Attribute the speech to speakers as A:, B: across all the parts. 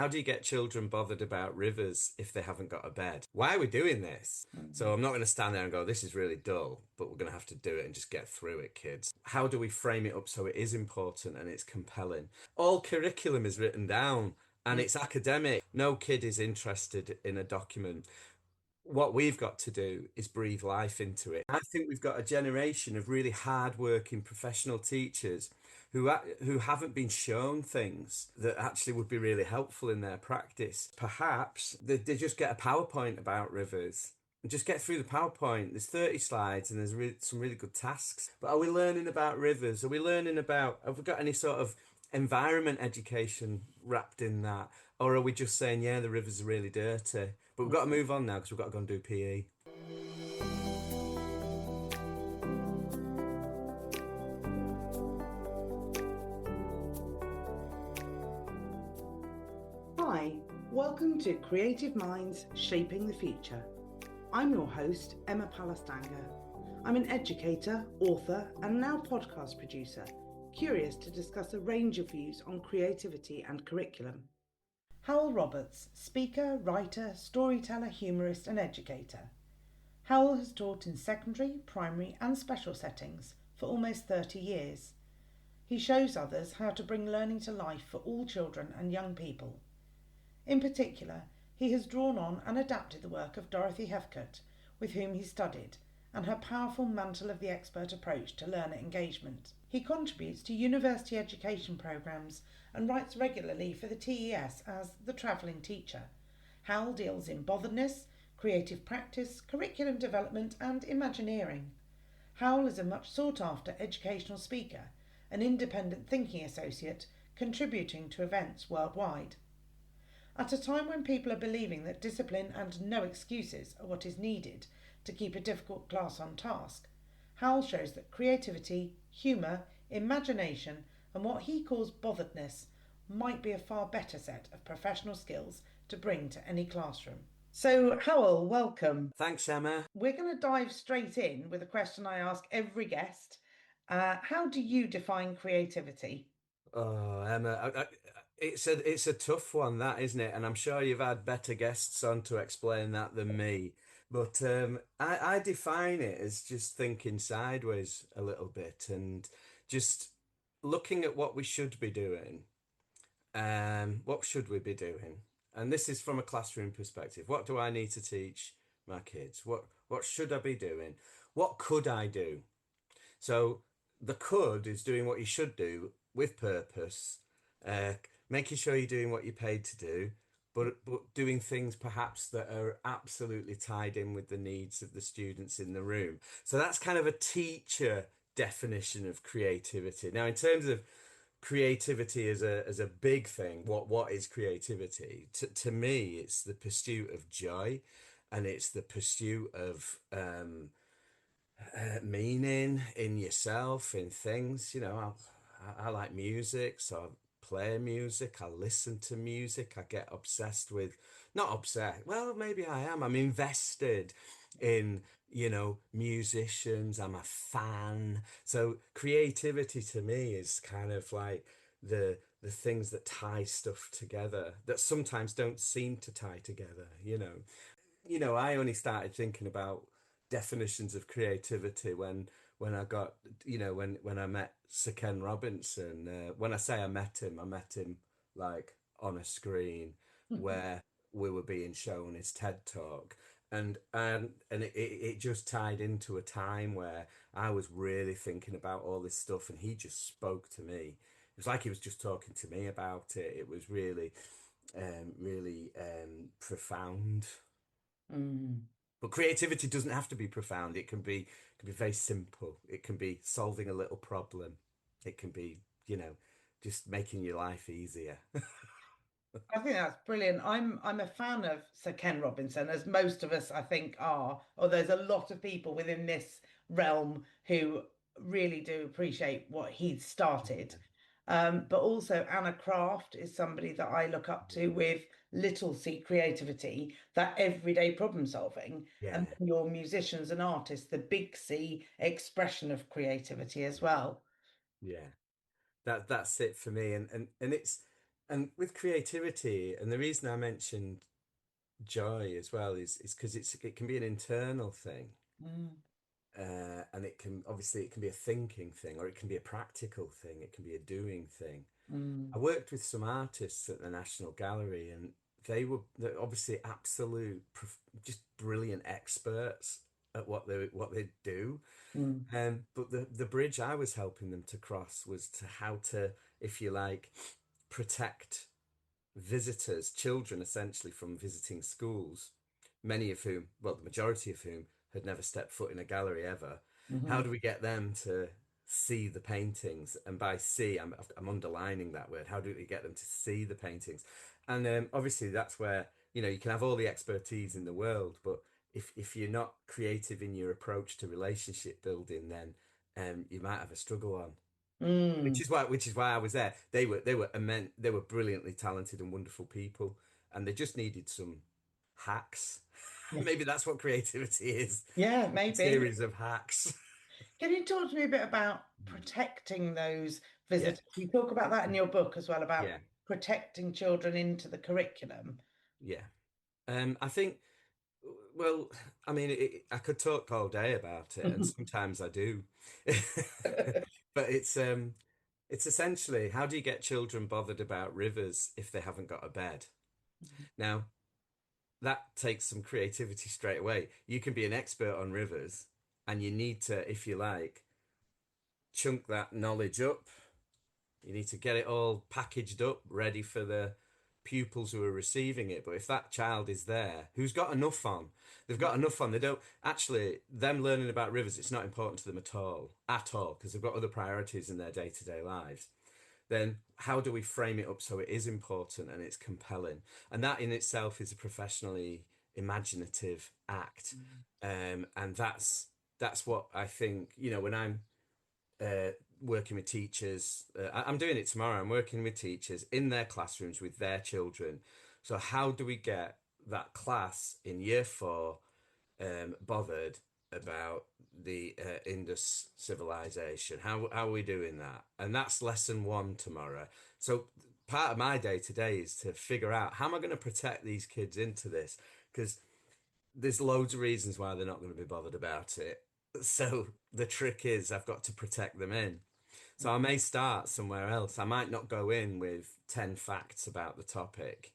A: how do you get children bothered about rivers if they haven't got a bed? Why are we doing this? So I'm not going to stand there and go, this is really dull, but we're going to have to do it and just get through it, kids. How do we frame it up so it is important and it's compelling? All curriculum is written down and it's academic. No kid is interested in a document. What we've got to do is breathe life into it. I think we've got a generation of really hard-working professional teachers who haven't been shown things that actually would be really helpful in their practice. Perhaps they just get a PowerPoint about rivers and just get through the PowerPoint. There's 30 slides and there's some really good tasks. But are we learning about rivers? Are we learning about, have we got any sort of environment education wrapped in that? Or are we just saying, yeah, the rivers are really dirty? But we've got to move on now because we've got to go and do PE.
B: Hi, welcome to Creative Minds Shaping the Future. I'm your host, Emma Palastanga. I'm an educator, author, and now podcast producer, curious to discuss a range of views on creativity and curriculum. Hywel Roberts, speaker, writer, storyteller, humorist, and educator. Hywel has taught in secondary, primary, and special settings for almost 30 years. He shows others how to bring learning to life for all children and young people. In particular, he has drawn on and adapted the work of Dorothy Heathcote, with whom he studied, and her powerful Mantle of the expert approach to learner engagement. He contributes to university education programmes and writes regularly for the TES as the travelling teacher. Hywel deals in botheredness, creative practice, curriculum development and imagineering. Hywel is a much sought after educational speaker, an independent thinking associate, contributing to events worldwide. At a time when people are believing that discipline and no excuses are what is needed to keep a difficult class on task, Hywel shows that creativity, humour, imagination and what he calls botheredness might be a far better set of professional skills to bring to any classroom. So, Hywel, welcome.
A: Thanks, Emma.
B: We're going to dive straight in with a question I ask every guest. How do you define creativity?
A: Oh, Emma, it's a tough one, that, isn't it? And I'm sure you've had better guests on to explain that than me. But I define it as just thinking sideways a little bit and just looking at what we should be doing. What should we be doing? And this is from a classroom perspective. What do I need to teach my kids? What should I be doing? What could I do? So the could is doing what you should do with purpose, uh, making sure you're doing what you're paid to do, but doing things perhaps that are absolutely tied in with the needs of the students in the room. So that's kind of a teacher definition of creativity. Now, in terms of creativity as a big thing, what is creativity? To me, it's the pursuit of joy, and it's the pursuit of meaning in yourself, in things. I like music, so I play music, I listen to music, I get obsessed with, not obsessed, well, maybe I am. I'm invested in, musicians, I'm a fan. So creativity to me is kind of like the things that tie stuff together that sometimes don't seem to tie together. I only started thinking about definitions of creativity when I got, when I met Sir Ken Robinson. When I say I met him like on a screen where we were being shown his TED talk. And it just tied into a time where I was really thinking about all this stuff, and he just spoke to me. It was like he was just talking to me about it. It was really profound.
B: Mm.
A: But creativity doesn't have to be profound. It can be very simple. It can be solving a little problem. It can be, just making your life easier.
B: I think that's brilliant. I'm a fan of Sir Ken Robinson, as most of us I think are. Or there's a lot of people within this realm who really do appreciate what he's started. But also Anna Kraft is somebody that I look up to with little c creativity, that everyday problem solving,
A: Yeah,
B: and then your musicians and artists, the big C expression of creativity as well.
A: yeah. That's it for me. And it's And with creativity, and the reason I mentioned joy as well is because it can be an internal thing.
B: Mm,
A: And it can obviously it can be a thinking thing or it can be a practical thing, it can be a doing thing. I
B: mm,
A: worked with some artists at the National Gallery, and they're obviously just brilliant experts at what they do.
B: mm,
A: But the bridge I was helping them to cross was to how to, if you like, protect visitors, children essentially, from visiting schools, many of whom, well, the majority of whom had never stepped foot in a gallery ever. How
B: mhm,
A: do we get them to see the paintings? And by see, I'm underlining that word. How do we get them to see the paintings? And obviously, that's where, you can have all the expertise in the world, but if you're not creative in your approach to relationship building, then you might have a struggle on.
B: mm.
A: Which is why I was there. They were brilliantly talented and wonderful people, and they just needed some hacks.
B: Yeah,
A: Maybe that's what creativity is.
B: yeah,
A: A
B: maybe.
A: series of hacks.
B: Can you talk to me a bit about protecting those
A: Yeah.
B: visitors? You talk about that in your book as well, about
A: Yeah.
B: protecting children into the curriculum.
A: Yeah. I think, well, I mean, I could talk all day about it, and sometimes I do. But it's essentially, how do you get children bothered about rivers if they haven't got a bed? Now, that takes some creativity straight away. You can be an expert on rivers, and you need to, if you like, chunk that knowledge up. You need to get it all packaged up, ready for the pupils who are receiving it. But if that child is there, who's got enough on, they've got enough on. They don't actually, them learning about rivers, it's not important to them at all, because they've got other priorities in their day-to-day lives. Then how do we frame it up so it is important and it's compelling? And that in itself is a professionally imaginative act. And that's what I think, when I'm uh, working with teachers, I'm doing it tomorrow. I'm working with teachers in their classrooms with their children. So how do we get that class in year 4 bothered about the Indus civilization? How are we doing that? And that's lesson 1 tomorrow. So part of my day today is to figure out how am I going to protect these kids into this? Because there's loads of reasons why they're not going to be bothered about it. So the trick is I've got to protect them in. So I may start somewhere else. I might not go in with 10 facts about the topic.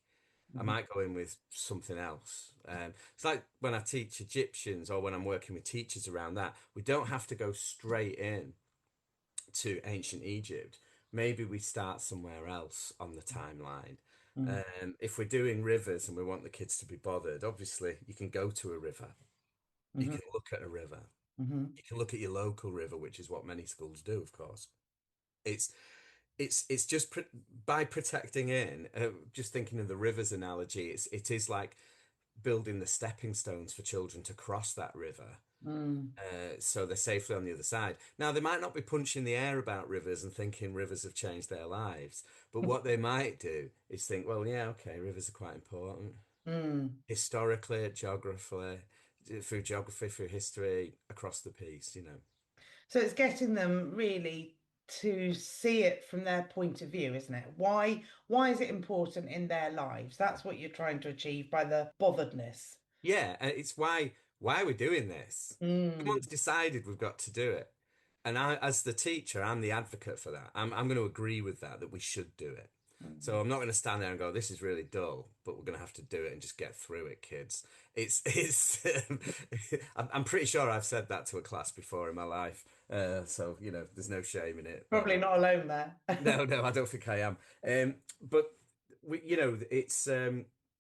A: I
B: Mhm,
A: might go in with something else. It's like when I teach Egyptians or when I'm working with teachers around that, we don't have to go straight in to ancient Egypt. Maybe we start somewhere else on the timeline.
B: mhm,
A: If we're doing rivers and we want the kids to be bothered, obviously you can go to a river. You
B: mhm,
A: can look at a river.
B: mhm,
A: You can look at your local river, which is what many schools do, of course. It's it's just by protecting in, just thinking of the rivers analogy, it is like building the stepping stones for children to cross that river,
B: mm,
A: so they're safely on the other side. Now, they might not be punching the air about rivers and thinking rivers have changed their lives, but what they might do is think, well, yeah, okay, rivers are quite important
B: mm.
A: historically, geographically, through geography, through history, across the piece.
B: So it's getting them really to see it from their point of view, isn't it? Why is it important in their lives? That's what you're trying to achieve by the botheredness.
A: Yeah, and it's why we're doing this.
B: Mm,
A: Someone's decided we've got to do it. And I, as the teacher, I'm the advocate for that. I'm going to agree with that we should do it. So
B: mm.
A: I'm not going to stand there and go, this is really dull, but we're going to have to do it and just get through it, kids. It's I'm pretty sure I've said that to a class before in my life. So, there's no shame in it.
B: Probably not alone there.
A: No, no, I don't think I am. But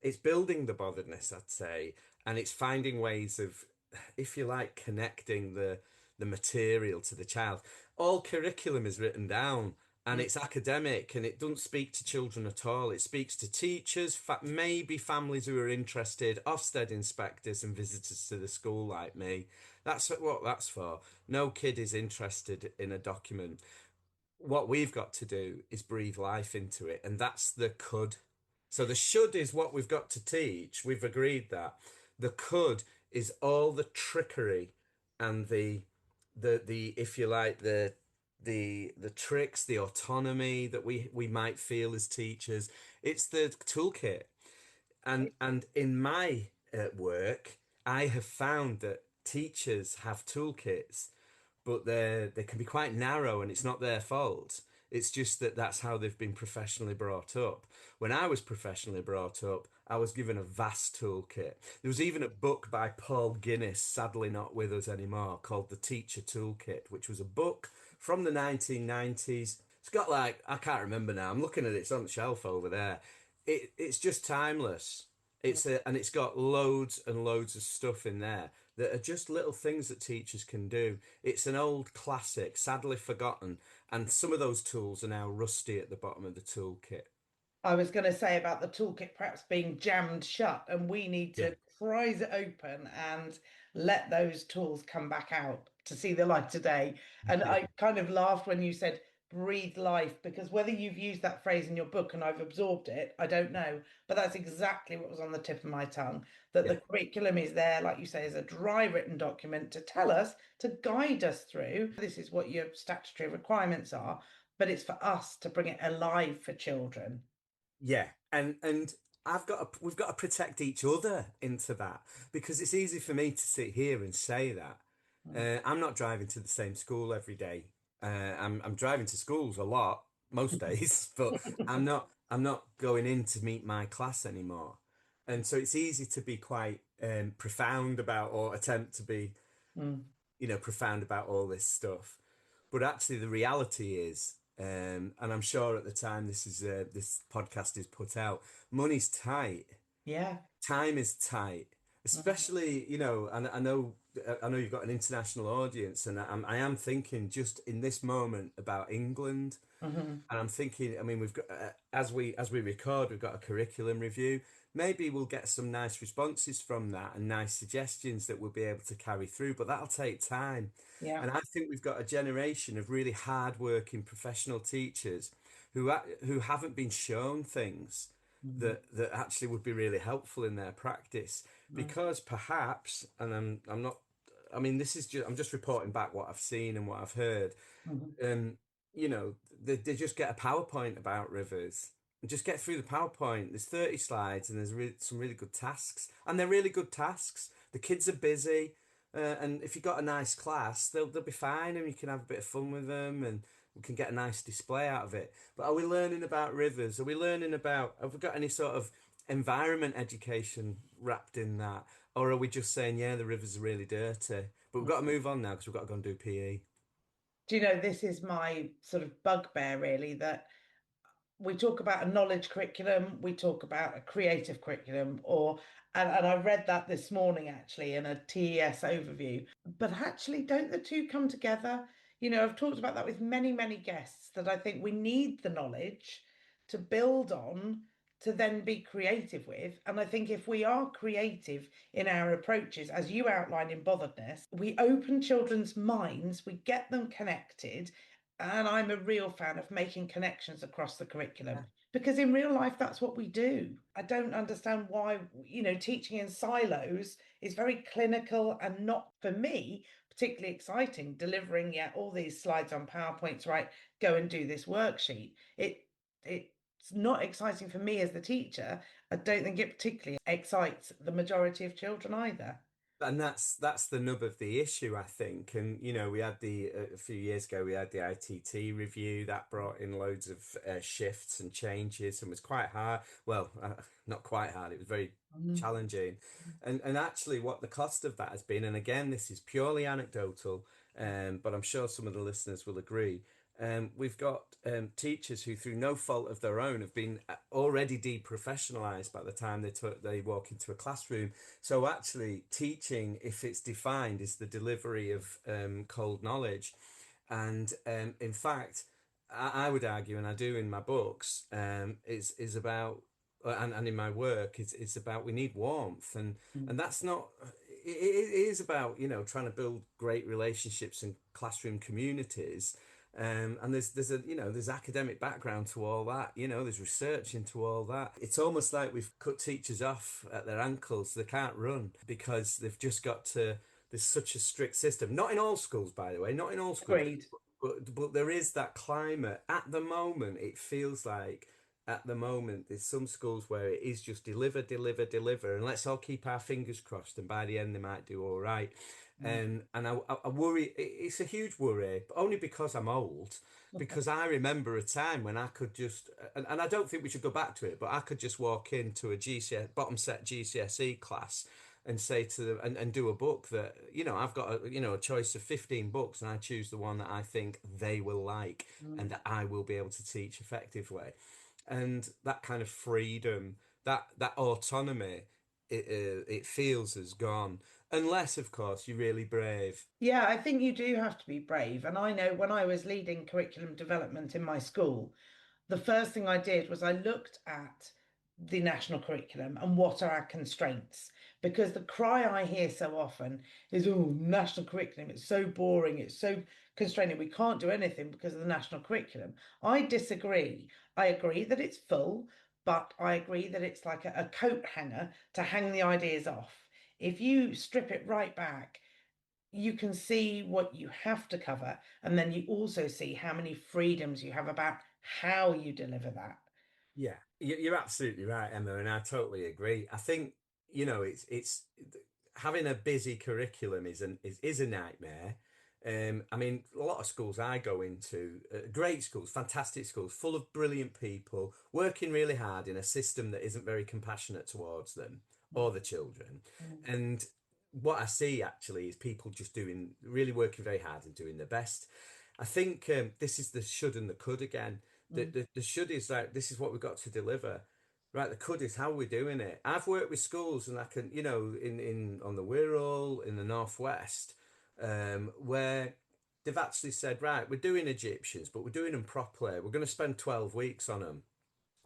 A: it's building the botheredness, I'd say, and it's finding ways of, if you like, connecting the material to the child. All curriculum is written down and
B: Mm,
A: it's academic and it doesn't speak to children at all. It speaks to teachers, maybe families who are interested, Ofsted inspectors and visitors to the school like me. That's what that's for. No kid is interested in a document. What we've got to do is breathe life into it, and that's the could. So the should is what we've got to teach. We've agreed that. The could is all the trickery and the if you like, the the tricks, the autonomy that we might feel as teachers. It's the toolkit. And in my work, I have found that teachers have toolkits, but they can be quite narrow, and it's not their fault. It's just that that's how they've been professionally brought up. When I was professionally brought up, I was given a vast toolkit. There was even a book by Paul Guinness, sadly not with us anymore, called The Teacher Toolkit, which was a book from the 1990s. It's got like, I can't remember now. I'm looking at it, it's on the shelf over there. It's just timeless. And it's got loads and loads of stuff in there that are just little things that teachers can do. It's an old classic, sadly forgotten, and some of those tools are now rusty at the bottom of the toolkit.
B: I was going to say about the toolkit perhaps being jammed shut, and we need
A: Yeah,
B: to prise it open and let those tools come back out to see the light today. And
A: yeah,
B: I kind of laughed when you said breathe life, because whether you've used that phrase in your book and I've absorbed it, I don't know. But that's exactly what was on the tip of my tongue, that
A: yeah.
B: the curriculum is there, like you say, as a dry written document to tell us, to guide us through. This is what your statutory requirements are, but it's for us to bring it alive for children.
A: Yeah, and we've got to protect each other into that because it's easy for me to sit here and say that.
B: Mm.
A: I'm not driving to the same school every day. I'm driving to schools a lot most days, but I'm not going in to meet my class anymore. And so it's easy to be quite profound about or attempt to be,
B: Mm.
A: profound about all this stuff. But actually, the reality is, and I'm sure at the time this podcast is put out, money's tight,
B: Yeah.
A: time is tight,
B: Mhm.
A: especially, and I know you've got an international audience, and I am thinking just in this moment about England.
B: Mhm.
A: And I'm thinking, I mean, we've got as we record, we've got a curriculum review. Maybe we'll get some nice responses from that and nice suggestions that we'll be able to carry through, but that'll take time.
B: Yeah.
A: And I think we've got a generation of really hard-working professional teachers who haven't been shown things
B: Mhm.
A: that actually would be really helpful in their practice
B: Mhm.
A: because perhaps, and I'm not, I mean, this is just I'm just reporting back what I've seen and what I've heard.
B: Mhm.
A: um, they just get a PowerPoint about rivers and just get through the PowerPoint. There's 30 slides and there's some really good tasks, and they're really good tasks. The kids are busy, and if you've got a nice class, they'll be fine, and you can have a bit of fun with them, and we can get a nice display out of it. But are we learning about rivers? Are we learning about? Have we got any sort of environment education wrapped in that, or are we just saying, yeah, the rivers are really dirty, but we've got to move on now because we've got to go and do PE?
B: Do you know, this is my sort of bugbear, really, that we talk about a knowledge curriculum, we talk about a creative curriculum, and I read that this morning actually in a TES overview. But actually, don't the two come together? You know, I've talked about that with many, many guests that I think we need the knowledge to build on to then be creative with. And I think if we are creative in our approaches, as you outlined in Botheredness, we open children's minds, we get them connected, and I'm a real fan of making connections across the curriculum because in real life, that's what we do. I don't understand why, teaching in silos is very clinical and not, for me, particularly exciting. Delivering, yeah, all these slides on PowerPoints, right? Go and do this worksheet. It's not exciting for me as the teacher. I don't think it particularly excites the majority of children either.
A: And that's the nub of the issue, I think. And we had the a few years ago we had the ITT review that brought in loads of shifts and changes and was quite hard. Well, not quite hard. It was very
B: Mm.
A: challenging. And actually, what the cost of that has been, and again, this is purely anecdotal, but I'm sure some of the listeners will agree. We've got teachers who, through no fault of their own, have been already deprofessionalized by the time they walk into a classroom. So actually, teaching, if it's defined, is the delivery of cold knowledge. And in fact, I would argue, and I do in my books, is about, and in my work, it's about we need warmth, and that's not. It is about trying to build great relationships and classroom communities. And there's academic background to all that, there's research into all that. It's almost like we've cut teachers off at their ankles. They can't run because they've just got to, there's such a strict system. Not in all schools, by the way, not in all schools.
B: Agreed.
A: but there is that climate at the moment. It feels like at the moment there's some schools where it is just deliver, deliver, deliver, and let's all keep our fingers crossed. And by the end, they might do all right.
B: Mm.
A: And I worry. It's a huge worry, but only because I'm old. Because I remember a time when I could just, and I don't think we should go back to it, but I could just walk into a GCS bottom set GCSE class and say to them and do a book that, I've got a choice of 15 books and I choose the one that I think they will like
B: Mm.
A: and that I will be able to teach effectively. And that kind of freedom, that autonomy, it feels has gone. Unless, of course, you're really brave.
B: Yeah, I think you do have to be brave. And I know when I was leading curriculum development in my school, the first thing I did was I looked at the national curriculum and what are our constraints. Because the cry I hear so often is, oh, national curriculum, it's so boring, it's so constraining, we can't do anything because of the national curriculum. I disagree. I agree that it's full, but I agree that it's like a coat hanger to hang the ideas off. If you strip it right back, you can see what you have to cover, and then you also see how many freedoms you have about how you deliver that.
A: Yeah, you're absolutely right, Emma, and I totally agree. I think, it's having a busy curriculum is a nightmare. I mean, a lot of schools I go into, great schools, fantastic schools, full of brilliant people, working really hard in a system that isn't very compassionate towards them or the children.
B: Mm,
A: And what I see actually is people just doing, really working very hard and doing their best. I think this is the should and the could again.
B: mm,
A: The should is like, this is what we've got to deliver. Right, the could is how we're doing it. I've worked with schools and I can, in on the Wirral, in the Northwest, where they've actually said, right, we're doing Egyptians, but we're doing them properly. We're going to spend 12 weeks on them.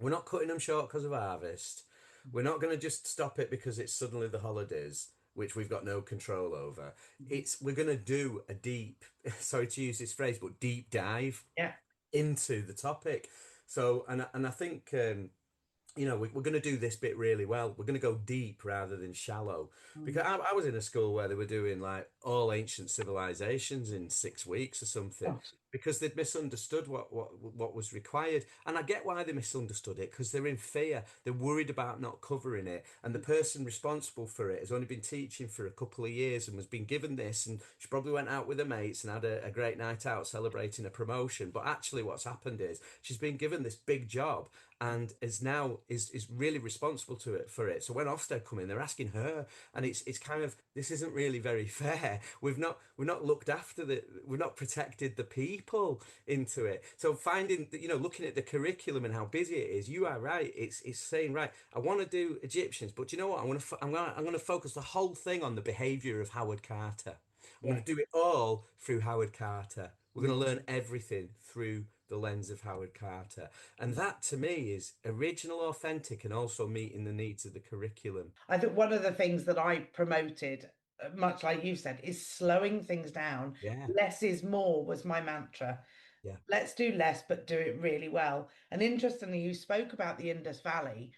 A: We're not cutting them short because of harvest. We're not going to just stop it because it's suddenly the holidays, which we've got no control over.
B: mm.
A: It's We're going to do a deep, sorry to use this phrase, but deep dive
B: Yeah.
A: into the topic. So, and I think we're going to do this bit really well. We're going to go deep rather than shallow. Because
B: Mm.
A: I was in a school where they were doing like all ancient civilizations in 6 weeks or something
B: Gosh.
A: because they'd misunderstood what was required. And I get why they misunderstood it because they're in fear. They're worried about not covering it. And the person responsible for it has only been teaching for a couple of years and was being given this. And she probably went out with her mates and had a great night out celebrating a promotion. But actually, what's happened is she's been given this big job and is now is really responsible to it for it. So when Ofsted come in, they're asking her, and it's kind of, this isn't really very fair. We've not looked after we've not protected the people into it. So finding looking at the curriculum and how busy it is, you are right. It's saying, right, I want to do Egyptians, but you know what? I'm going to focus the whole thing on the behavior of Howard Carter. I'm going
B: Yeah.
A: to do it all through Howard Carter. We're
B: Mm.
A: going to learn everything through the lens of Howard Carter. And that to me is original, authentic, and also meeting the needs of the curriculum.
B: I think one of the things that I promoted, much like you said, is slowing things down.
A: Yeah,
B: Less is more was my mantra.
A: yeah,
B: Let's do less, but do it really well. And interestingly, you spoke about the Indus Valley.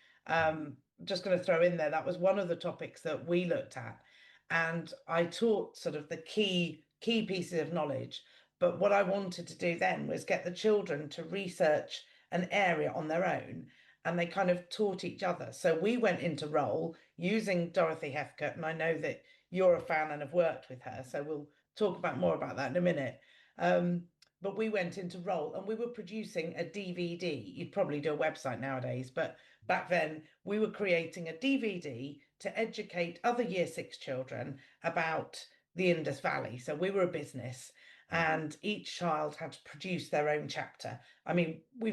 B: Just going to throw in there, that was one of the topics that we looked at. And I taught sort of the key pieces of knowledge. But what I wanted to do then was get the children to research an area on their own. And they kind of taught each other. So we went into role using Dorothy Heathcote, and I know that you're a fan and have worked with her. So we'll talk about more about that in a minute. Um, but we went into role and we were producing a DVD. You'd probably do a website nowadays, but back then we were creating a DVD to educate other year 6 children about the Indus Valley. So we were a business
A: yeah,
B: and each child had to produce their own chapter. I mean, we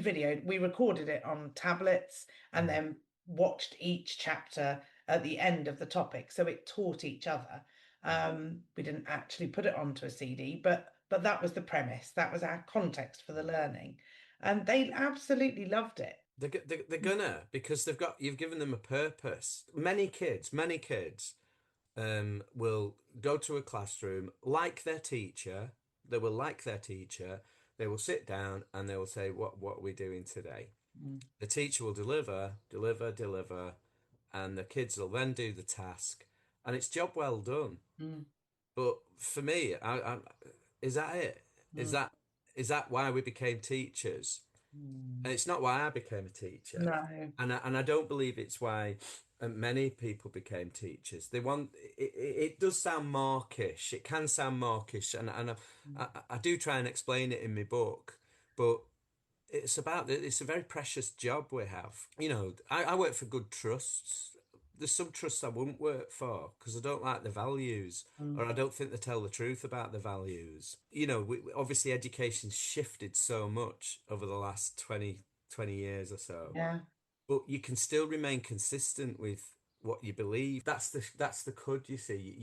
B: recorded it on tablets and
A: mm,
B: then watched each chapter at the end of the topic. So it taught each other.
A: yeah.
B: We didn't actually put it onto a CD, but that was the premise. That was our context for the learning, and they absolutely loved it.
A: They're gonna because you've given them a purpose. Many kids will go to a classroom like their teacher. They will like their teacher. They will sit down and they will say, what are we doing today?
B: Mm,
A: The teacher will deliver, deliver, deliver, and the kids will then do the task, and it's job well done.
B: mm,
A: But for me, is that it? Is
B: mm.
A: that? Is that why we became teachers? And
B: Mm.
A: it's not why I became a teacher.
B: No.
A: And I don't believe it's why many people became teachers. They want it does sound mawkish. It can sound mawkish,
B: Mm.
A: I do try and explain it in my book, but it's a very precious job we have. I work for good trusts. There's some trusts I wouldn't work for because I don't like the values, or
B: Mm.
A: I don't think they tell the truth about the values. Obviously education's shifted so much over the last 20 years or so,
B: Yeah.
A: but you can still remain consistent with what you believe. That's the cud, you see.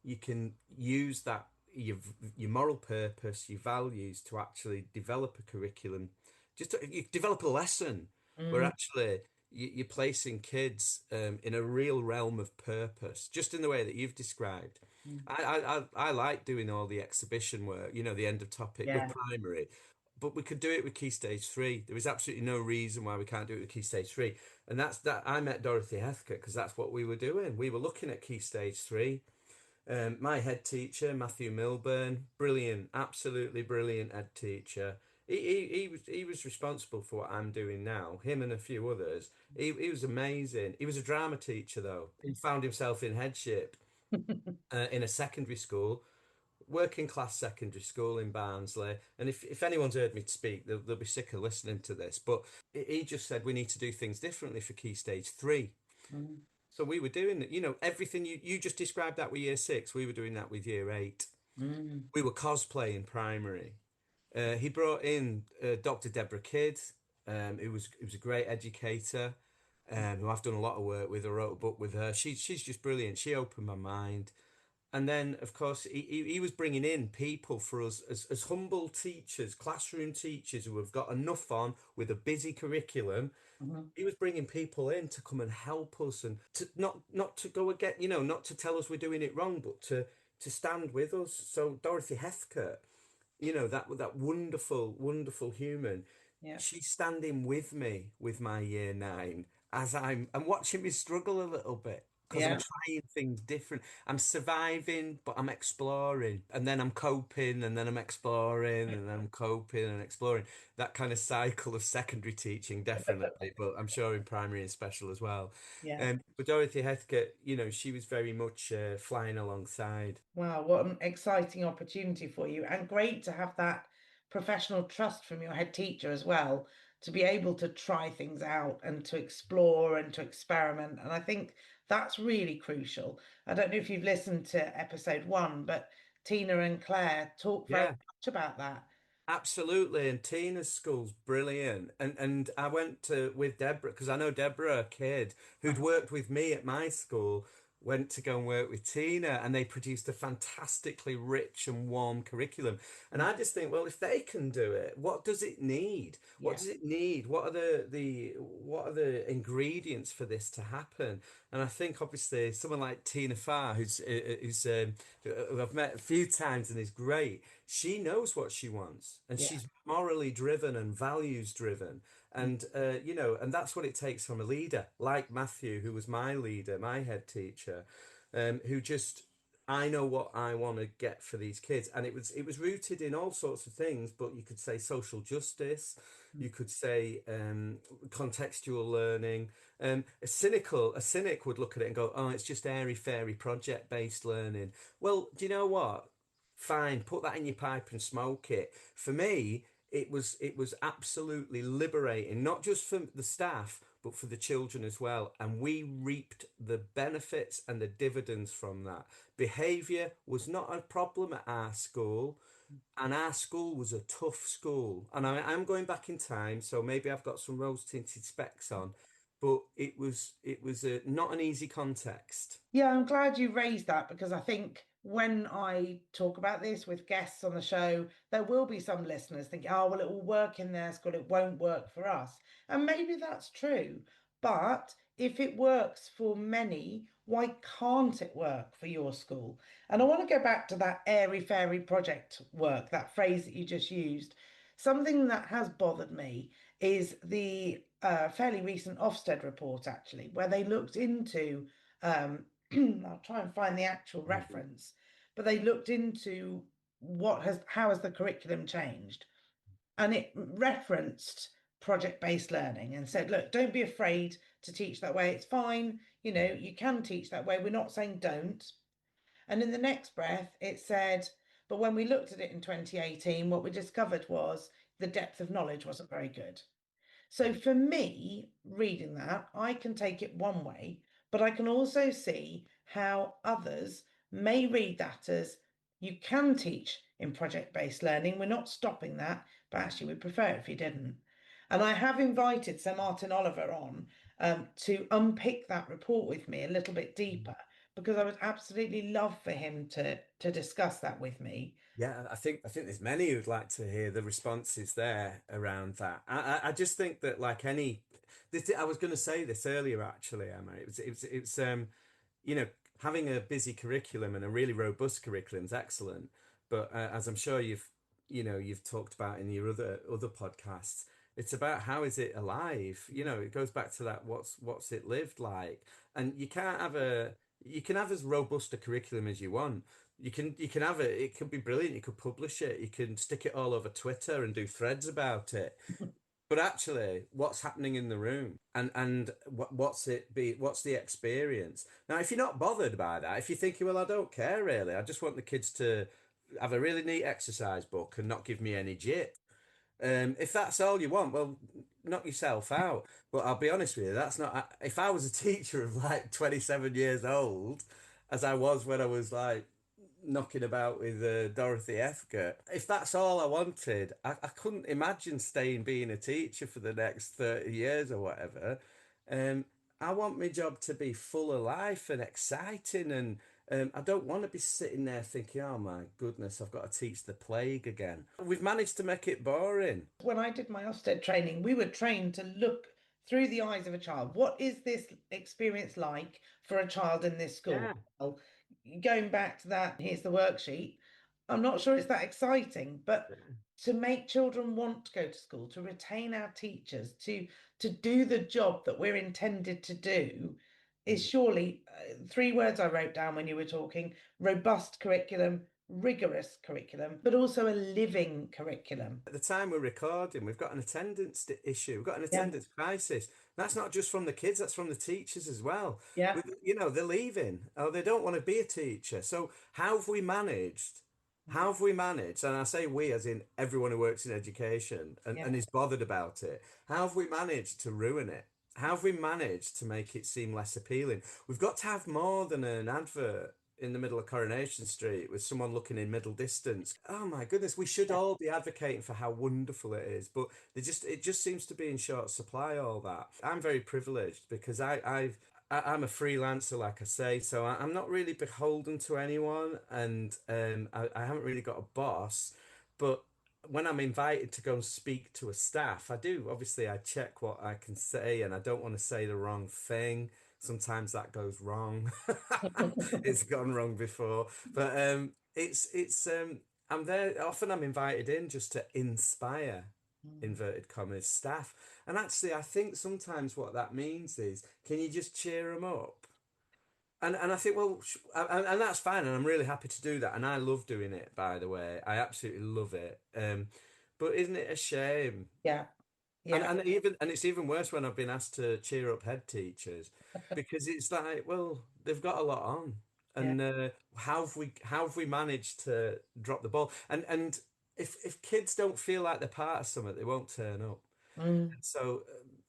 A: You can use that your moral purpose, your values to actually develop a curriculum. You develop a lesson where
B: Mm.
A: actually you're placing kids in a real realm of purpose, just in the way that you've described.
B: Mm.
A: I like doing all the exhibition work, the end of topic with
B: Yeah.
A: primary, but we could do it with Key Stage 3. There is absolutely no reason why we can't do it with Key Stage 3. And that's that. I met Dorothy Heathcote because that's what we were doing. We were looking at Key Stage 3. My head teacher, Matthew Milburn, brilliant, absolutely brilliant head teacher. He was responsible for what I'm doing now. Him and a few others. He was amazing. He was a drama teacher though. He found himself in headship in a secondary school, working class secondary school in Barnsley. And if anyone's heard me speak, they'll be sick of listening to this. But he just said we need to do things differently for Key Stage 3.
B: Mm.
A: So we were doing, everything you just described that with year six, we were doing that with year eight.
B: Mm.
A: We were cosplaying primary. He brought in Dr. Debra Kidd, who was a great educator, who I've done a lot of work with. I wrote a book with her. She's just brilliant. She opened my mind. And then, of course, he was bringing in people for us as humble teachers, classroom teachers who have got enough on with a busy curriculum.
B: Mhm.
A: He was bringing people in to come and help us and to not to go again, not to tell us we're doing it wrong, but to stand with us. So Dorothy Heathcote, that wonderful, wonderful human,
B: Yeah.
A: she's standing with me with my year nine as I'm watching me struggle a little bit because I'm
B: Yeah.
A: trying things different. I'm surviving, but I'm exploring, and then I'm coping, and then I'm exploring, and then I'm coping and exploring. That kind of cycle of secondary teaching, definitely, but I'm sure in primary and special as well.
B: Yeah.
A: But Dorothy Heathcote, she was very much flying alongside.
B: Wow, what an exciting opportunity for you. And great to have that professional trust from your head teacher as well, to be able to try things out and to explore and to experiment. And I think that's really crucial. I don't know if you've listened to episode 1, but Tina and Claire talk very
A: Yeah.
B: much about that.
A: Absolutely, and Tina's school's brilliant. And I went to with Deborah because I know Deborah Kidd, who'd worked with me at my school, went to go and work with Tina, and they produced a fantastically rich and warm curriculum. And I just think, well, if they can do it, what does it need? What
B: Yeah.
A: does it need? What are the ingredients for this to happen? And I think obviously someone like Tina Farr, who I've met a few times and is great. She knows what she wants, and
B: Yeah.
A: she's morally driven and values driven, and that's what it takes from a leader like Matthew, who was my leader, my head teacher, who just I know what I want to get for these kids, and it was rooted in all sorts of things. But you could say social justice, you could say contextual learning. A cynic would look at it and go, "Oh, it's just airy fairy project based learning." Well, do you know what? Fine, put that in your pipe and smoke it. For me, it was absolutely liberating, not just for the staff, but for the children as well. And we reaped the benefits and the dividends from that. Behavior was not a problem at our school, and our school was a tough school. And I'm going back in time, so maybe I've got some rose-tinted specs on, but it was not an easy context.
B: Yeah, I'm glad you raised that because I think when I talk about this with guests on the show, there will be some listeners thinking, oh, well, it will work in their school, it won't work for us. And maybe that's true. But if it works for many, why can't it work for your school? And I want to go back to that airy fairy project work, that phrase that you just used. Something that has bothered me is the fairly recent Ofsted report, actually, where they looked into I'll try and find the actual reference, but they looked into how has the curriculum changed. and it referenced project-based learning and said, look, don't be afraid to teach that way. It's fine. You can teach that way. We're not saying don't. And in the next breath, it said, but when we looked at it in 2018, what we discovered was the depth of knowledge wasn't very good. So for me, reading that, I can take it one way, but I can also see how others may read that as you can teach in project-based learning. We're not stopping that, but actually we'd prefer it if you didn't. And I have invited Sir Martin Oliver on to unpick that report with me a little bit deeper because I would absolutely love for him to discuss that with me.
A: Yeah, I think there's many who'd like to hear the responses there around that. I just think that like any, I was going to say this earlier actually, Emma. It's you know, having a busy curriculum and a really robust curriculum is excellent. But as I'm sure you've talked about in your other podcasts, it's about how is it alive? It goes back to that what's it lived like, and you can have as robust a curriculum as you want. You can have it. It could be brilliant. You could publish it. You can stick it all over Twitter and do threads about it. But actually, what's happening in the room and what's the experience? Now, if you're not bothered by that, if you're thinking, well, I don't care really, I just want the kids to have a really neat exercise book and not give me any jit. If that's all you want, well, knock yourself out. But I'll be honest with you, that's not. If I was a teacher of like 27 years old, as I was when I was like knocking about with Dorothy Heathcote. If that's all I wanted, I couldn't imagine staying being a teacher for the next 30 years or whatever. Um, I want my job to be full of life and exciting, and I don't want to be sitting there thinking, oh my goodness, I've got to teach the plague again. We've managed to make it boring.
B: When I did my Ofsted training, we were trained to look through the eyes of a child. What is this experience like for a child in this school?
A: Yeah.
B: Well, going back to that, here's the worksheet. I'm not sure it's that exciting, but to make children want to go to school, to retain our teachers, to do the job that we're intended to do, is surely three words I wrote down when you were talking: robust curriculum, rigorous curriculum, but also a living curriculum.
A: At the time we're recording, we've got an attendance issue. We've got an
B: Yeah,
A: attendance crisis. That's not just from the kids, that's from the teachers as well.
B: yeah.
A: They're leaving or they don't want to be a teacher. So how have we managed? How have we managed? And I say we as in everyone who works in education and
B: Yeah.
A: is bothered about it. How have we managed to ruin it? How have we managed to make it seem less appealing? We've got to have more than an advert in the middle of Coronation Street with someone looking in middle distance. Oh my goodness, we should all be advocating for how wonderful it is, but it just seems to be in short supply, all that. I'm very privileged because I'm a freelancer, like I say, so I'm not really beholden to anyone, and I haven't really got a boss, but when I'm invited to go and speak to a staff, I do. Obviously, I check what I can say, and I don't want to say the wrong thing. Sometimes that goes wrong. It's gone wrong before, but I'm there. Often I'm invited in just to inspire
B: Mm.
A: inverted commas staff, and actually, I think sometimes what that means is, can you just cheer them up? And I think, well, and that's fine, and I'm really happy to do that, and I love doing it, by the way. I absolutely love it. But isn't it a shame?
B: Yeah.
A: And
B: Yeah.
A: it's even worse when I've been asked to cheer up head teachers, because it's like, well, they've got a lot on,
B: Yeah.
A: and how have we managed to drop the ball? And if kids don't feel like they're part of something, they won't turn up.
B: Mm.
A: So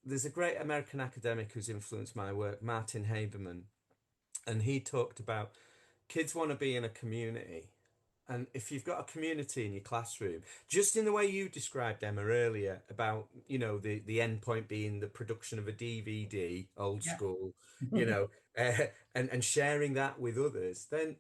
A: there's a great American academic who's influenced my work, Martin Haberman, and he talked about kids want to be in a community. And if you've got a community in your classroom, just in the way you described, Emma, earlier about, the end point being the production of a DVD, old
B: Yeah.
A: school, and sharing that with others, then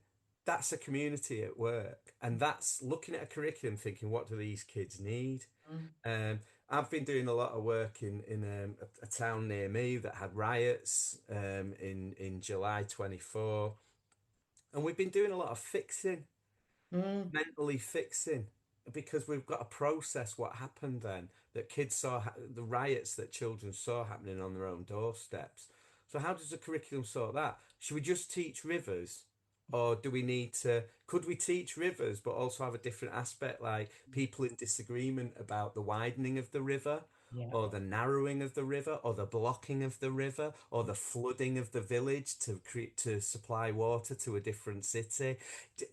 A: that's a community at work. And that's looking at a curriculum thinking, what do these kids need?
B: Mm.
A: Um, I've been doing a lot of work in a town near me that had riots in July 24, and we've been doing a lot of fixing,
B: Mm.
A: mentally fixing, because we've got to process what happened then, that kids saw the riots that children saw happening on their own doorsteps. So how does the curriculum sort that? Should we just teach rivers? Or do we need to, could we teach rivers, but also have a different aspect, like people in disagreement about the widening of the river,
B: Yeah.
A: or the narrowing of the river, or the blocking of the river, or the flooding of the village to create to supply water to a different city? D-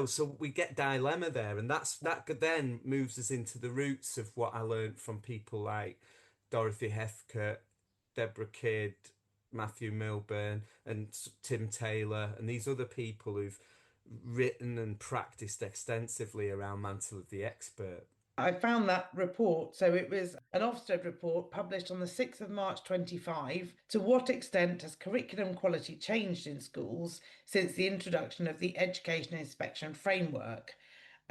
A: so we get dilemma there, and that could then moves us into the roots of what I learned from people like Dorothy Heathcote, Debra Kidd, Matthew Milburn, and Tim Taylor, and these other people who've written and practiced extensively around Mantle of the Expert.
B: I found that report. So it was an Ofsted report published on the 6th of March 25. To what extent has curriculum quality changed in schools since the introduction of the Education Inspection Framework?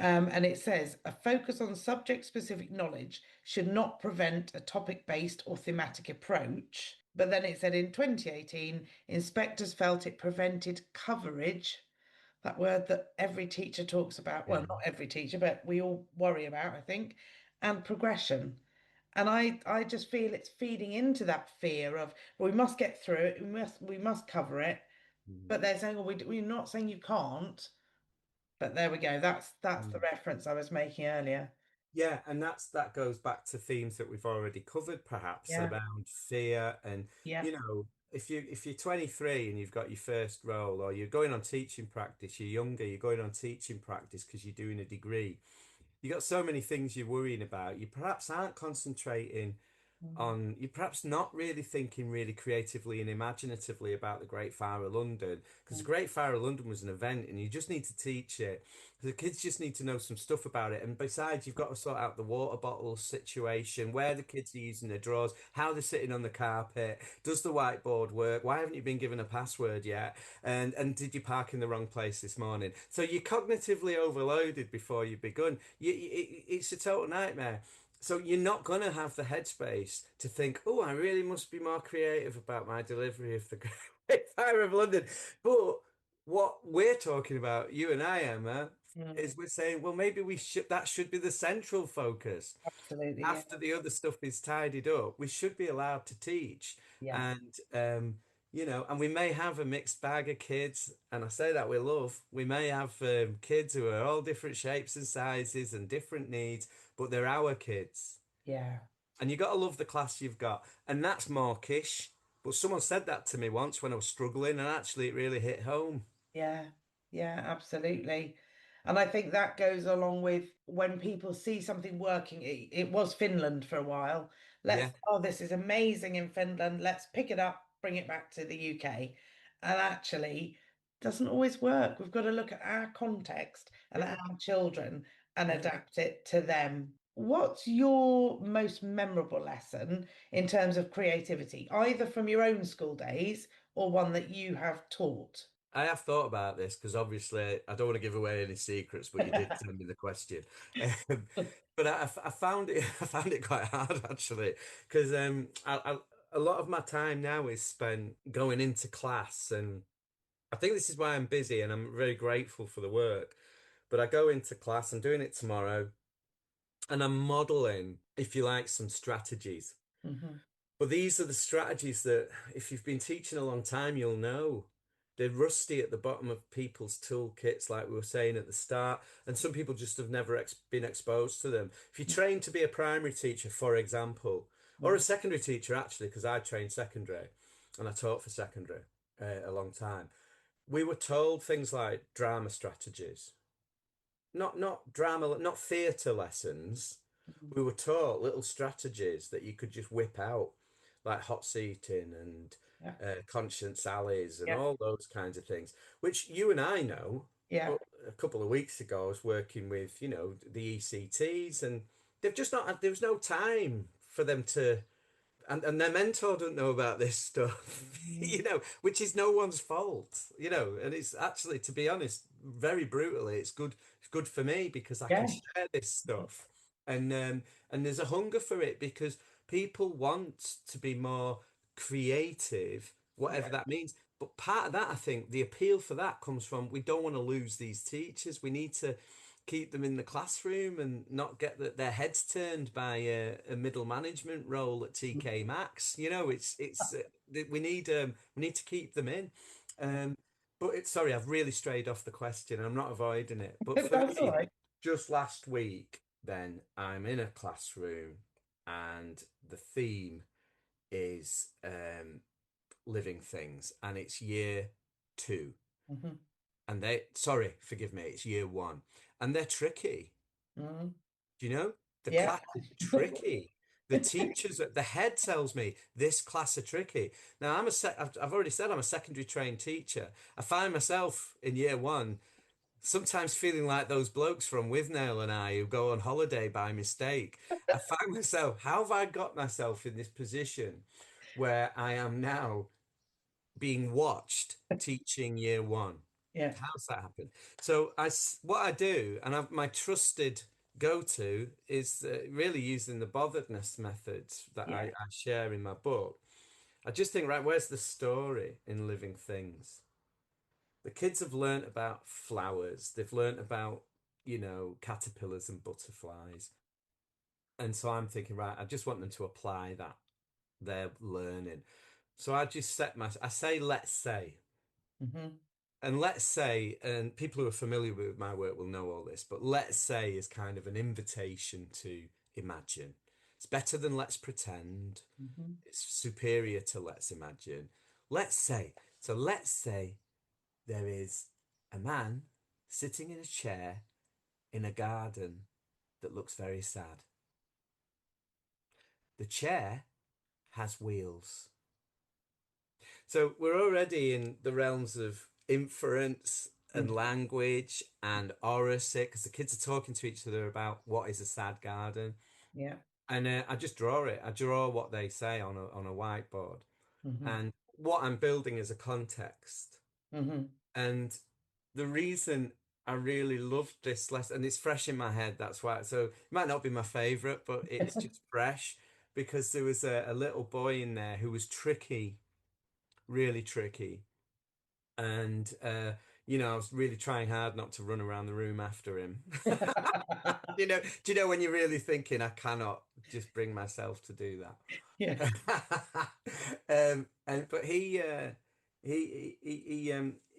B: And it says a focus on subject specific knowledge should not prevent a topic based or thematic approach. But then it said in 2018, inspectors felt it prevented coverage, that word that every teacher talks about. Well,
A: Yeah.
B: not every teacher, but we all worry about, I think, and progression. And I just feel it's feeding into that fear of, well, we must get through it, we must cover it.
A: Mm.
B: But they're saying, well, we're not saying you can't. But there we go. That's the
A: Mm.
B: reference I was making earlier.
A: Yeah, and that goes back to themes that we've already covered, perhaps
B: Yeah,
A: around fear and
B: yeah,
A: if you're 23 and you've got your first role, or you're going on teaching practice, you're younger, you're going on teaching practice because you're doing a degree. You got so many things you're worrying about. You perhaps aren't concentrating
B: mm,
A: on, you're perhaps not really thinking really creatively and imaginatively about the Great Fire of London, because the
B: mm,
A: Great Fire of London was an event and you just need to teach it. The kids just need to know some stuff about it. And besides, you've got to sort out the water bottle situation, where the kids are using their drawers, how they're sitting on the carpet, does the whiteboard work? Why haven't you been given a password yet? And did you park in the wrong place this morning? So you're cognitively overloaded before you begun. It's a total nightmare. So you're not going to have the headspace to think, oh, I really must be more creative about my delivery of the Great Fire of London. But what we're talking about, you and I, Emma,
B: mm.
A: is we're saying, well, maybe that should be the central focus.
B: Absolutely. Yeah,
A: After the other stuff is tidied up, we should be allowed to teach.
B: yeah,
A: And and we may have a mixed bag of kids, and I say that with love. We may have kids who are all different shapes and sizes and different needs, but they're our kids.
B: yeah.
A: And you got to love the class you've got. And that's mawkish. But someone said that to me once when I was struggling, and actually it really hit home.
B: Yeah, yeah, absolutely. And I think that goes along with when people see something working. It was Finland for a while.
A: Yeah.
B: This is amazing in Finland. Let's pick it up, bring it back to the UK. And actually, doesn't always work. We've got to look at our context and
A: Yeah.
B: our children and
A: Yeah.
B: adapt it to them. What's your most memorable lesson in terms of creativity, either from your own school days or one that you have taught?
A: I have thought about this because obviously I don't want to give away any secrets, but you did send me the question. Um, but I found it I found it quite hard actually because a lot of my time now is spent going into class, and I think this is why I'm busy and I'm very grateful for the work. But I go into class, I'm doing it tomorrow, and I'm modeling, if you like, some strategies.
B: Mhm.
A: But these are the strategies that, if you've been teaching a long time, you'll know. They're rusty at the bottom of people's toolkits, like we were saying at the start, and some people just have never been exposed to them. If you train to be a primary teacher, for example, or a
B: Mhm.
A: secondary teacher, actually, because I trained secondary and I taught for secondary a long time, we were told things like drama strategies, not drama, not theatre lessons.
B: Mhm.
A: We were taught little strategies that you could just whip out, like hot seating and
B: Yeah,
A: conscience alleys and
B: yeah,
A: all those kinds of things, which you and I know.
B: yeah,
A: But a couple of weeks ago, I was working with, the ECTs, and they've just not had, there was no time for them to, and their mentor don't know about this stuff,
B: Mhm.
A: which is no one's fault, and it's actually, to be honest, very brutally, it's good for me because I can
B: yeah,
A: share this stuff. And there's a hunger for it because people want to be more creative, whatever
B: yeah,
A: that means. But part of that, I think, the appeal for that comes from, we don't want to lose these teachers. We need to keep them in the classroom and not get their heads turned by a middle management role at TK Maxx. It's we need to keep them in.
B: yeah,
A: Um, But it's sorry, I've really strayed off the question. I'm not avoiding it. But for
B: That's all
A: me,
B: right.
A: just last week, then I'm in a classroom and the theme is living things, and it's year two.
B: Hmm.
A: And sorry, forgive me, it's year one. And they're tricky.
B: Hmm.
A: Do you know? The
B: Yeah.
A: class is tricky. The teachers, the head tells me this class are tricky. Now, I've already said I'm a secondary trained teacher. I find myself in year one sometimes feeling like those blokes from Withnail and I who go on holiday by mistake. I find myself, how have I got myself in this position where I am now being watched teaching year one?
B: Yeah.
A: How's that happen? So what I do, and my trusted go-to is really using the botheredness methods that
B: Yeah.
A: I share in my book. I just think, right, where's the story in living things? The kids have learnt about flowers. They've learnt about, caterpillars and butterflies. And so I'm thinking, right, I just want them to apply that, their learning. So I say, let's say,
B: Hmm.
A: and let's say, and people who are familiar with my work will know all this, but let's say is kind of an invitation to imagine. It's better than let's pretend.
B: Hmm.
A: It's superior to let's imagine. Let's say. So let's say there is a man sitting in a chair in a garden that looks very sad. The chair has wheels. So we're already in the realms of inference and
B: Mm.
A: language and oracy because the kids are talking to each other about what is a sad garden.
B: Yeah.
A: And I just draw it. I draw what they say on a whiteboard.
B: Hmm.
A: And what I'm building is a context.
B: Hmm.
A: And the reason I really loved this lesson, and it's fresh in my head, that's why. So it might not be my favorite, but it's just fresh because there was a little boy in there who was tricky, really tricky. And I was really trying hard not to run around the room after him. Do you know when you're really thinking, I cannot just bring myself to do
B: Yeah.
A: that? And but he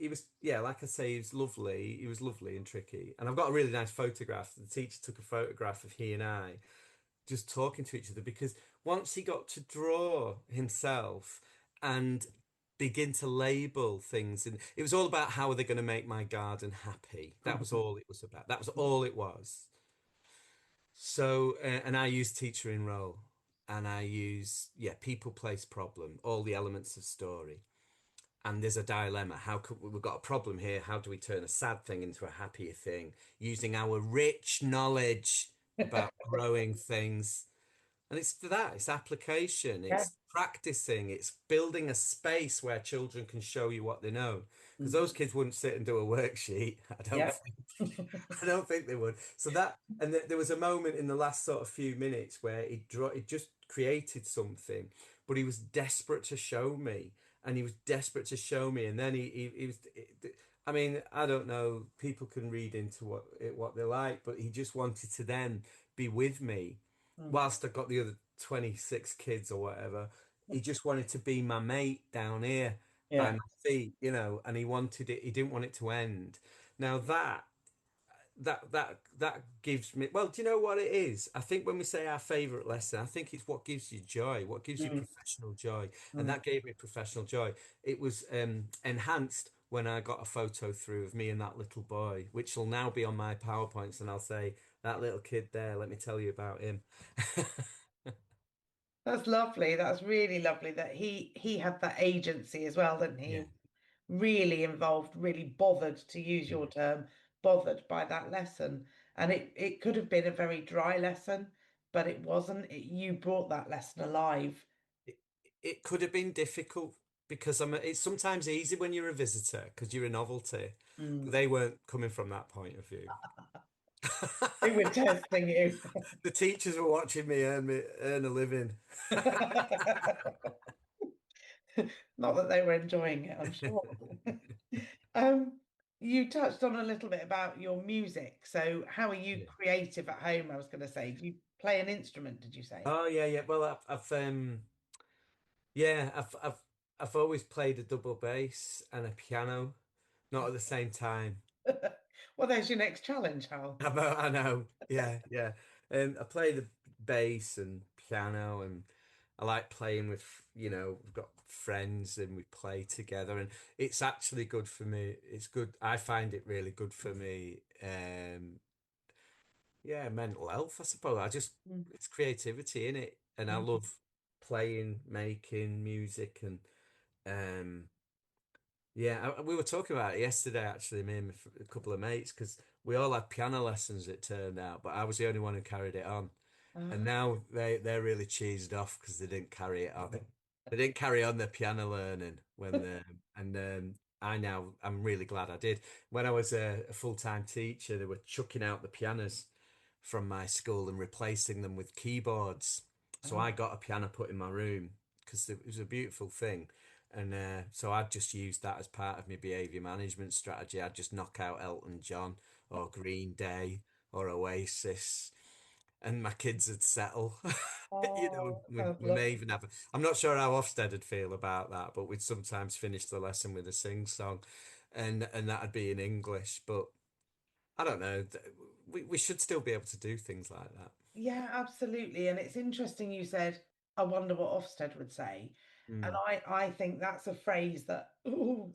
A: was, yeah, like I say, he was lovely. He was lovely and tricky. And I've got a really nice photograph. The teacher took a photograph of he and I just talking to each other because once he got to draw himself and begin to label things, and it was all about how are they going to make my garden happy. That was all it was about. That was all it was. So and I use teacher in role, and I use, yeah, people, place, problem, all the elements of story. And there's a dilemma. How could we've got a problem here? How do we turn a sad thing into a happier thing using our rich knowledge about growing things? And it's for that, it's application,
B: Yeah.
A: it's practicing, it's building a space where children can show you what they know. Because
B: Mhm.
A: those kids wouldn't sit and do a worksheet. I don't
B: Yeah.
A: think. I don't think they would. So there was a moment in the last sort of few minutes where he just created something, but he was desperate to show me, and he was desperate to show me, and then he was. I mean, I don't know. People can read into what they like, but he just wanted to then be with me
B: Mm.
A: whilst I got the other 26 kids or whatever. He just wanted to be my mate down here by
B: Yeah.
A: my feet, and he wanted it. He didn't want it to end. Now that gives me, well, do you know what it is? I think when we say our favorite lesson, I think it's what gives you joy, what gives you
B: Mm.
A: professional joy. And
B: Mm.
A: that gave me professional joy. It was enhanced when I got a photo through of me and that little boy, which will now be on my PowerPoints, and I'll say, that little kid there, let me tell you about him.
B: That's lovely. That's really lovely that he had that agency as well, didn't
A: Yeah.
B: he? Really involved, really bothered, to use your
A: Yeah.
B: term, bothered by that lesson. And it could have been a very dry lesson, but it wasn't. You brought that lesson alive.
A: It, it could have been difficult because it's sometimes easy when you're a visitor because you're a novelty, but
B: Mm.
A: they weren't coming from that point of view.
B: They were testing you.
A: The teachers were watching me earn a living.
B: Not that they were enjoying it, I'm sure. Um, you touched on a little bit about your music. So, how are you
A: Yeah.
B: creative at home? I was going to say, do you play an instrument, did you say?
A: Oh yeah, yeah. Well, yeah, I've always played a double bass and a piano. not at the same time.
B: Well, there's your next challenge, Hal.
A: I know. Yeah, yeah. I play the bass and piano, and I like playing with, we've got friends and we play together, and it's actually good for me. It's good. I find it really good for me. Yeah, mental health, I suppose.
B: Mm.
A: It's creativity in it, and I
B: Mm.
A: love playing, making music, and um, yeah, we were talking about it yesterday, actually, me and a couple of mates, because we all had piano lessons, it turned out, but I was the only one who carried it on. And
B: Ah.
A: now they're really cheesed off because they didn't carry it on. They didn't carry on their piano learning and I'm really glad I did. When I was a full-time teacher, they were chucking out the pianos from my school and replacing them with keyboards. So
B: Ah.
A: I got a piano put in my room because it was a beautiful thing. And so I'd just use that as part of my behavior management strategy. I'd just knock out Elton John or Green Day or Oasis, and my kids would settle.
B: Oh, sounds
A: We may
B: lovely.
A: even have. I'm not sure how Ofsted would feel about that, but we'd sometimes finish the lesson with a sing song, and that'd be in English. But I don't know. We should still be able to do things like that.
B: Yeah, absolutely. And it's interesting you said, I wonder what Ofsted would say. And
A: Mm.
B: I think that's a phrase that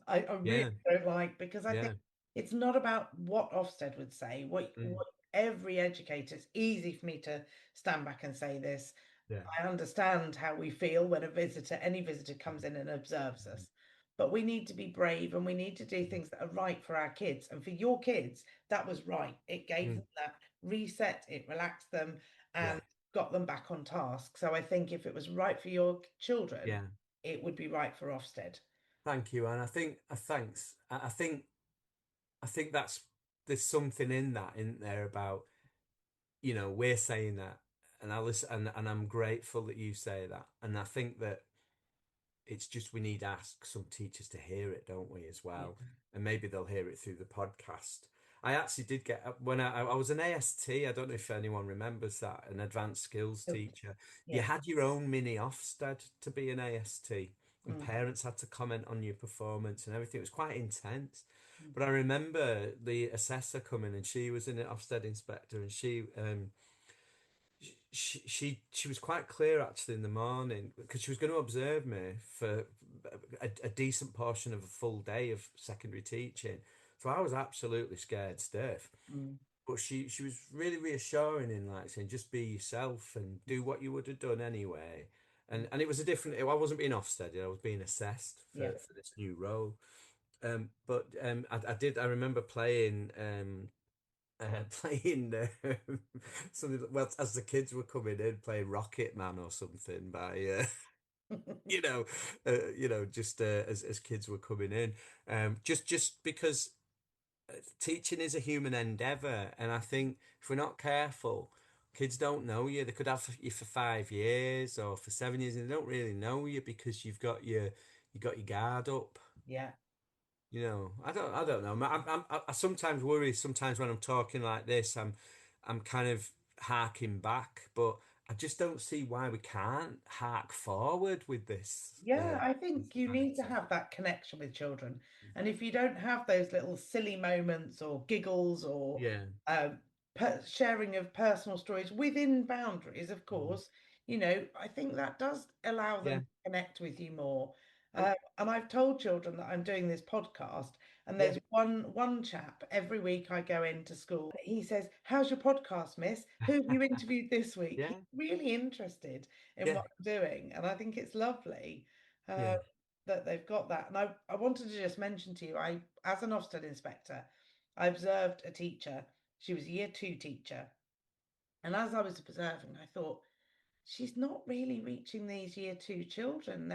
B: I really
A: Yeah,
B: don't like because I think
A: yeah,
B: it's not about what Ofsted would say.
A: mm,
B: What every educator, it's easy for me to stand back and say this.
A: yeah,
B: I understand how we feel when a visitor, any visitor comes in and observes
A: mm,
B: us. But we need to be brave and we need to do things that are right for our kids. And for your kids, that was right. It gave
A: mm,
B: them that reset, it relaxed them and
A: yeah,
B: got them back on task. So I think if it was right for your children,
A: yeah.
B: it would be right for Ofsted.
A: Thank you, and I think thanks. I think that's there's something in that, isn't there, about we're saying that, and I listen, and I'm grateful that you say that, and I think that it's just we need to ask some teachers to hear it, don't we, as
B: Yeah.
A: well? And maybe they'll hear it through the podcast. I actually did get when I was an AST. I don't know if anyone remembers that, an advanced skills
B: Okay.
A: teacher. You
B: Yeah.
A: had your own mini Ofsted to be an AST, and
B: Mm.
A: parents had to comment on your performance and everything. It was quite intense.
B: Mm.
A: But I remember the assessor coming, and she was an Ofsted inspector, and she was quite clear actually in the morning because she was going to observe me for a decent portion of a full day of secondary teaching. So I was absolutely scared stiff.
B: Mm.
A: But she was really reassuring in like saying just be yourself and do what you would have done anyway.
B: Mm.
A: And it was a different. I wasn't being Ofsted. I was being assessed
B: Yeah.
A: for this new role. I did. I remember playing. Playing something well as the kids were coming in playing Rocket Man or something by just as kids were coming in just because teaching is a human endeavor, and I think if we're not careful, kids don't know you. They could have you for 5 years or for 7 years, and they don't really know you because you got your guard up.
B: Yeah.
A: I don't know. I sometimes worry. Sometimes when I'm talking like this, I'm kind of harking back, but I just don't see why we can't hark forward with this.
B: Yeah, I
A: This
B: think you need to
A: narrative.
B: have that connection with children. And if you don't have those little silly moments or giggles or
A: Yeah,
B: sharing of personal stories within boundaries, of
A: mm,
B: course, I think that does allow them
A: yeah,
B: to connect with you more.
A: and
B: And I've told children that I'm doing this podcast, and
A: yeah,
B: there's one chap every week I go into school. He says, "How's your podcast, miss? Who have you interviewed this week?" He's
A: yeah,
B: really interested in
A: yeah,
B: what I'm doing, and I think it's lovely uh,
A: yeah,
B: that they've got that. And I wanted to just mention to you, as an Ofsted inspector, I observed a teacher. She was a year two teacher. And as I was observing, I thought, she's not really reaching these year two children.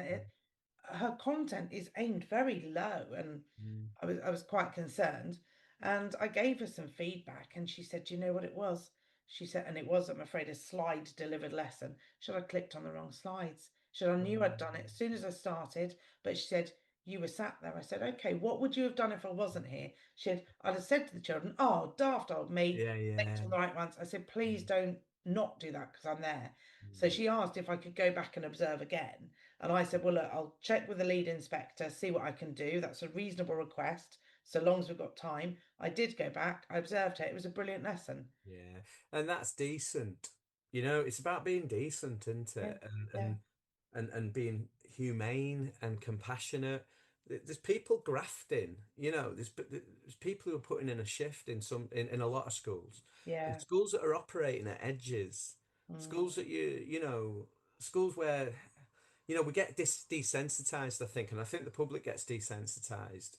B: Her content is aimed very low, and
A: mm,
B: I was quite concerned. And I gave her some feedback, and she said, "Do you know what it was?" She said, and it was, I'm afraid, a slide delivered lesson. Should I clicked on the wrong slides? Should I knew I'd done it as soon as I started? But she said, "You were sat there." I said, "Okay, what would you have done if I wasn't here?" She said, "I'd have said to the children, oh, daft old me,
A: yeah,
B: clicked
A: yeah,
B: on the right ones." I said, "Please
A: mm,
B: don't not do that because I'm there." So
A: mm,
B: she asked if I could go back and observe again. And I said, "Well, look, I'll check with the lead inspector, see what I can do. That's a reasonable request. so long as we've got time. I did go back. I observed it. It was a brilliant lesson.
A: Yeah, and that's decent. It's about being decent, isn't
B: Yeah,
A: it? And
B: yeah,
A: being humane and compassionate. There's people grafting, there's people who are putting in a shift in a lot of schools, and
B: yeah.
A: schools that are operating at edges,
B: Mm.
A: schools that schools where we get desensitized, I think, and I think the public gets desensitized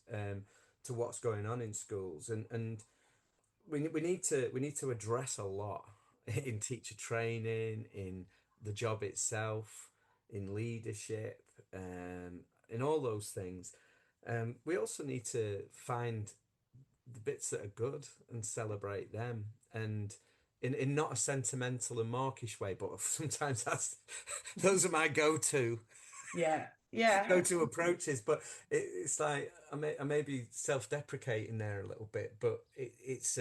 A: to what's going on in schools, and we need to address a lot in teacher training, in the job itself, in leadership, in all those things. We also need to find the bits that are good and celebrate them, and in not a sentimental and mawkish way, but sometimes that's those are my
B: Yeah, yeah.
A: go-to approaches. But it's like I may be self-deprecating there a little bit, but it's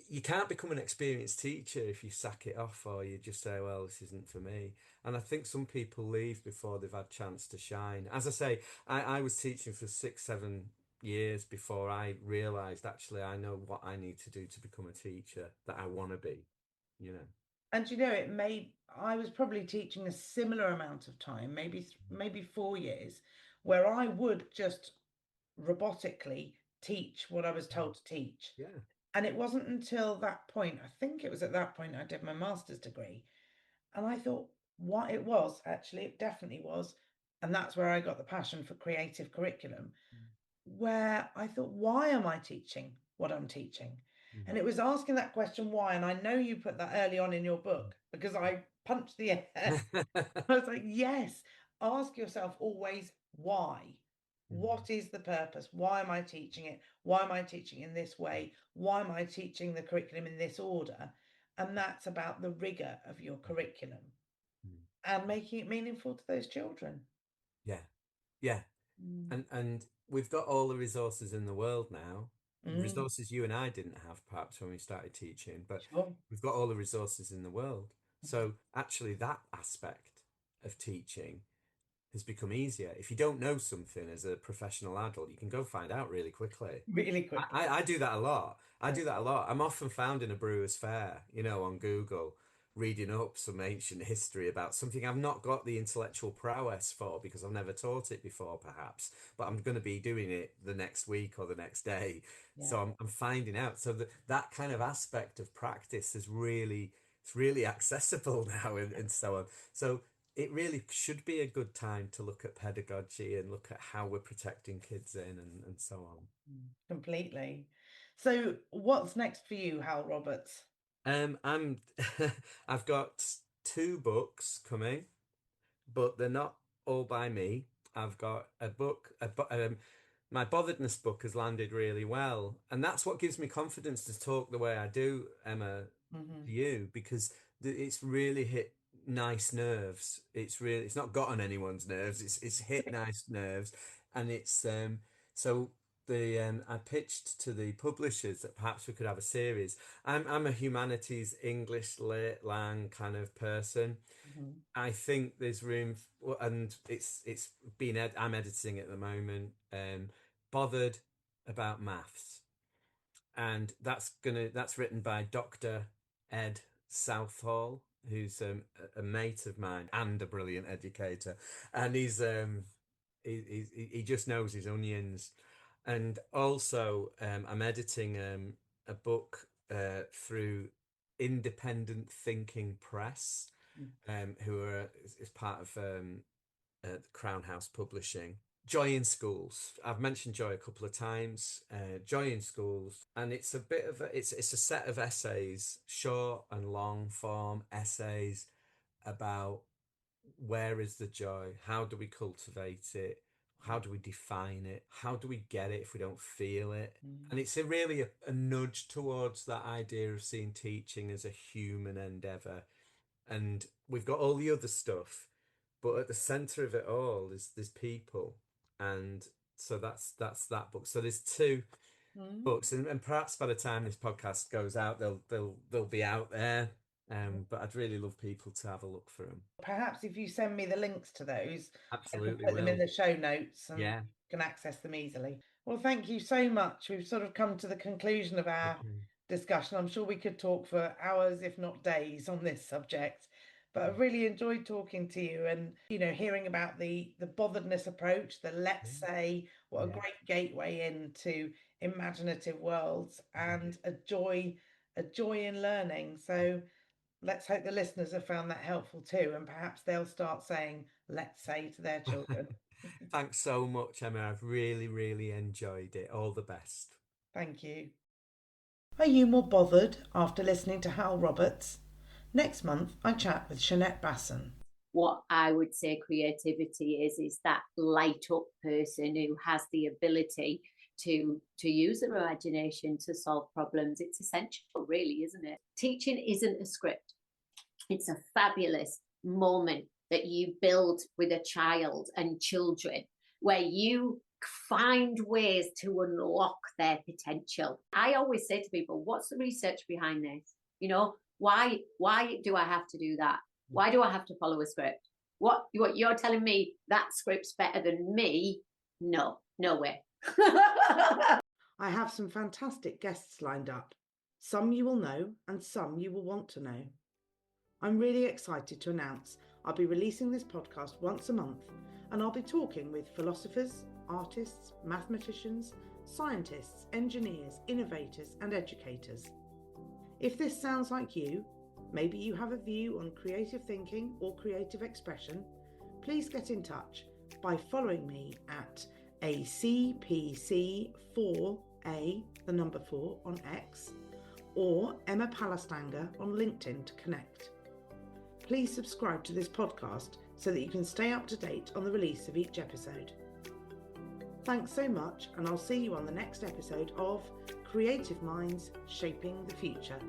A: you can't become an experienced teacher if you sack it off or you just say, well, this isn't for me. And I think some people leave before they've had chance to shine. As I say, I was teaching for 6, 7 years before I realized actually I know what I need to do to become a teacher that I want to be, you know.
B: And it made I was probably teaching a similar amount of time, maybe 4 years, where I would just robotically teach what I was told to teach.
A: Yeah.
B: And it wasn't until that point, I think it was at that point I did my master's degree. And I thought what it was, actually, it definitely was. And that's where I got the passion for creative curriculum, where I thought, why am I teaching what I'm teaching?
A: Mm.
B: And it was asking that question, why? And I know you put that early on in your book because I punched the air. I was like, yes, ask yourself always why.
A: Mm.
B: What is the purpose? Why am I teaching it? Why am I teaching in this way? Why am I teaching the curriculum in this order? And that's about the rigor of your curriculum
A: Mm.
B: and making it meaningful to those children.
A: Yeah. Yeah.
B: Mm.
A: And we've got all the resources in the world now.
B: Mm,
A: Resources you and I didn't have perhaps when we started teaching, but
B: sure.
A: we've got all the resources in the world. So actually that aspect of teaching has become easier. If you don't know something as a professional adult, you can go find out really quickly.
B: Really
A: I,
B: quickly.
A: I, I do that a lot. I
B: Yeah.
A: do that a lot. I'm often found in a brewer's fair, on Google, reading up some ancient history about something I've not got the intellectual prowess for because I've never taught it before, perhaps, but I'm going to be doing it the next week or the next day.
B: Yeah.
A: So I'm finding out. So that kind of aspect of practice it's really accessible now and so on. So it really should be a good time to look at pedagogy and look at how we're protecting kids and so on.
B: Completely. So, what's next for you, Hal Roberts?
A: I'm I've got 2 books coming, but they're not all by me. I've got a book, my botheredness book has landed really well, and that's what gives me confidence to talk the way I do, Emma,
B: Hmm.
A: to you, because it's really hit nice nerves. It's not got on anyone's nerves. It's hit nice nerves, and it's so the I pitched to the publishers that perhaps we could have a series. I'm a humanities, English, lit, lang kind of person.
B: Hmm.
A: I think there's room, and it's been I'm editing it at the moment. Bothered about maths, and that's written by Dr. Ed Southall, who's a mate of mine and a brilliant educator, and he just knows his onions. And also, I'm editing a book through Independent Thinking Press, who are is part of Crown House Publishing. Joy in Schools. I've mentioned Joy a couple of times. Joy in Schools, and it's a bit of it's a set of essays, short and long form essays about where is the joy, how do we cultivate it, how do we define it, how do we get it if we don't feel it. And it's really a nudge towards that idea of seeing teaching as a human endeavor. And we've got all the other stuff, but at the center of it all is there's people. And so that's that book. So there's 2 books, and perhaps by the time this podcast goes out, they'll be out there. But I'd really love people to have a look for them.
B: Perhaps if you send me the links to those, I can
A: Absolutely
B: put them in
A: will.
B: the show notes and
A: Yeah.
B: can access them easily. Well, thank you so much. We've sort of come to the conclusion of our
A: Okay.
B: discussion. I'm sure we could talk for hours, if not days, on this subject. But
A: Yeah.
B: I've really enjoyed talking to you and, hearing about the botheredness approach, the let's say, what a
A: Yeah.
B: great gateway into imaginative worlds
A: Yeah.
B: and a joy in learning. So let's hope the listeners have found that helpful too, and perhaps they'll start saying let's say to their children.
A: Thanks so much, Emma. I've really, really enjoyed it. All the best.
B: Thank you. Are you more bothered after listening to Hywel Roberts? Next month, I chat with Shanette Basson.
C: What I would say creativity is that light up person who has the ability to use their imagination to solve problems. It's essential, really, isn't it? Teaching isn't a script. It's a fabulous moment that you build with a child and children where you find ways to unlock their potential. I always say to people, what's the research behind this? Why do I have to do that? Why do I have to follow a script? What you're telling me that script's better than me? No way.
B: I have some fantastic guests lined up. Some you will know and some you will want to know. I'm really excited to announce I'll be releasing this podcast once a month, and I'll be talking with philosophers, artists, mathematicians, scientists, engineers, innovators, and educators. If this sounds like you, maybe you have a view on creative thinking or creative expression, please get in touch by following me at ACPC4A, the number 4, on X, or Emma Palastanger on LinkedIn to connect. Please subscribe to this podcast so that you can stay up to date on the release of each episode. Thanks so much, and I'll see you on the next episode of Creative Minds Shaping the Future.